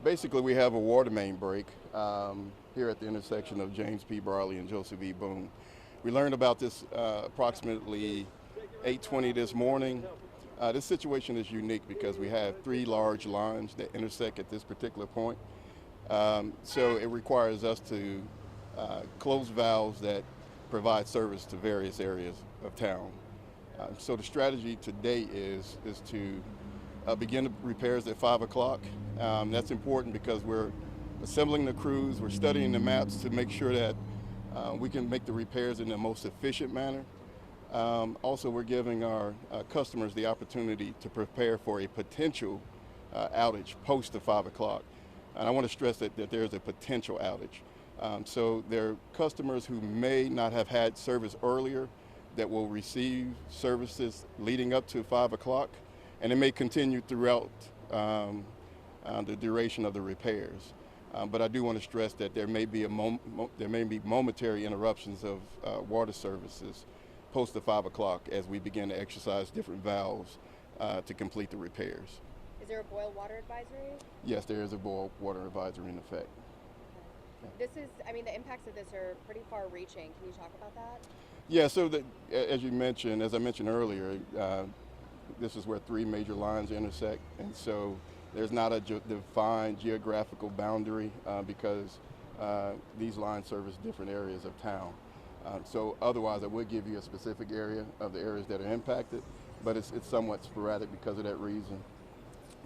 Basically, we have a water main break here at the intersection of James P. Barley and Joseph E. Boone. We learned about this approximately 8:20 this morning. This situation is unique because we have three large lines that intersect at this particular point. So it requires us to close valves that provide service to various areas of town. So the strategy today is to begin the repairs at 5 o'clock. That's important because we're assembling the crews, we're studying the maps to make sure that we can make the repairs in the most efficient manner. Also, we're giving our customers the opportunity to prepare for a potential outage post the 5 o'clock. And I want to stress that there's a potential outage. So there are customers who may not have had service earlier that will receive services leading up to 5 o'clock, and it may continue throughout the duration of the repairs. But I do want to stress that there may be momentary interruptions of water services post the 5 o'clock as we begin to exercise different valves to complete the repairs. Is there a boil water advisory? Yes, there is a boil water advisory in effect. This is, the impacts of this are pretty far reaching. Can you talk about that? Yeah, so as I mentioned earlier, this is where three major lines intersect, and so there's not a defined geographical boundary because these lines service different areas of town. So otherwise, I would give you a specific area of the areas that are impacted, but it's somewhat sporadic because of that reason.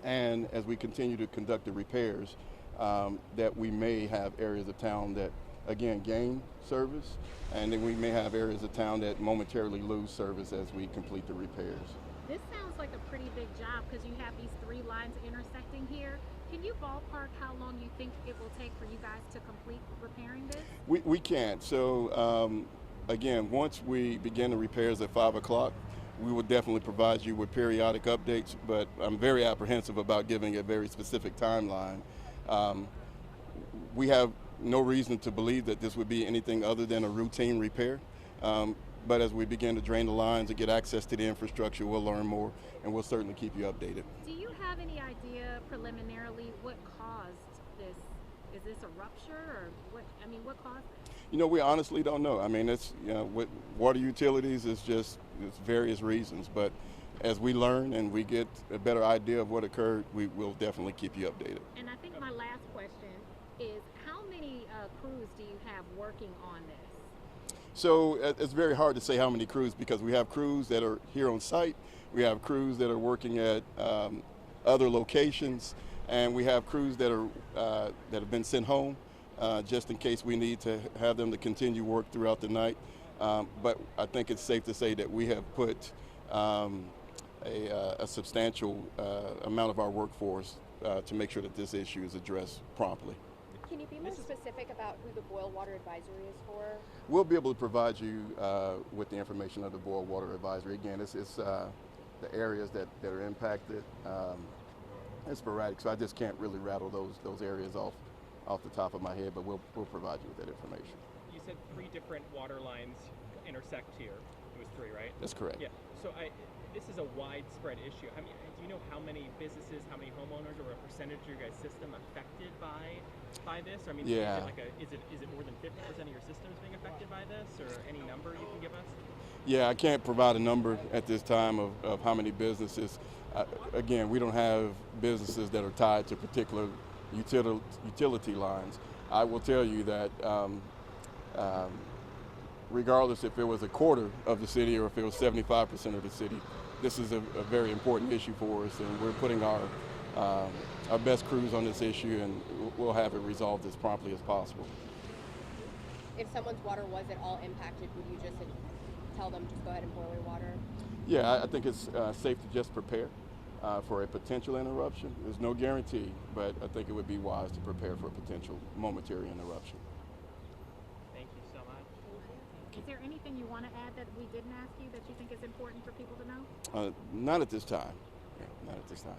And as we continue to conduct the repairs, that we may have areas of town that, again, gain service, and then we may have areas of town that momentarily lose service as we complete the repairs. This sounds like a pretty big job because you have these three lines intersecting here. Can you ballpark how long you think it will take for you guys to complete repairing this? We can't. So again, once we begin the repairs at 5 o'clock, we will definitely provide you with periodic updates, but I'm very apprehensive about giving a very specific timeline. We have no reason to believe that this would be anything other than a routine repair. But as we begin to drain the lines and get access to the infrastructure, we'll learn more, and we'll certainly keep you updated. Do you have any idea preliminarily what caused this? Is this a rupture or what caused it? We honestly don't know. It's, with water utilities, it's various reasons. But as we learn and we get a better idea of what occurred, we will definitely keep you updated. And I think my last question is, how many crews do you have working on this? So it's very hard to say how many crews because we have crews that are here on site, we have crews that are working at other locations, and we have crews that have been sent home just in case we need to have them to continue work throughout the night. But I think it's safe to say that we have put a substantial amount of our workforce to make sure that this issue is addressed promptly. Can you be more specific about who the boil water advisory is for? We'll be able to provide you with the information of the boil water advisory. Again, it's the areas that are impacted. It's sporadic, so I just can't really rattle those areas off the top of my head, but we'll provide you with that information. You said three different water lines intersect here. It was three, right? That's correct. Yeah. So this is a widespread issue. Do you know how many businesses, how many homeowners, or a percentage of your guys' system affected by this? Yeah. Is it more than 50% of your systems being affected by this, or any number you can give us? Yeah, I can't provide a number at this time of how many businesses. Again, we don't have businesses that are tied to particular utility lines. I will tell you that regardless if it was a quarter of the city or if it was 75% of the city, this is a very important issue for us, and we're putting our best crews on this issue, and we'll have it resolved as promptly as possible. If someone's water was at all impacted, would you just tell them just go ahead and boil your water? Yeah, I think it's safe to just prepare for a potential interruption. There's no guarantee, but I think it would be wise to prepare for a potential momentary interruption. Thank you so much. Is there anything you want to add that we didn't ask you that you think is important for people to know? Not at this time. Yeah, not at this time.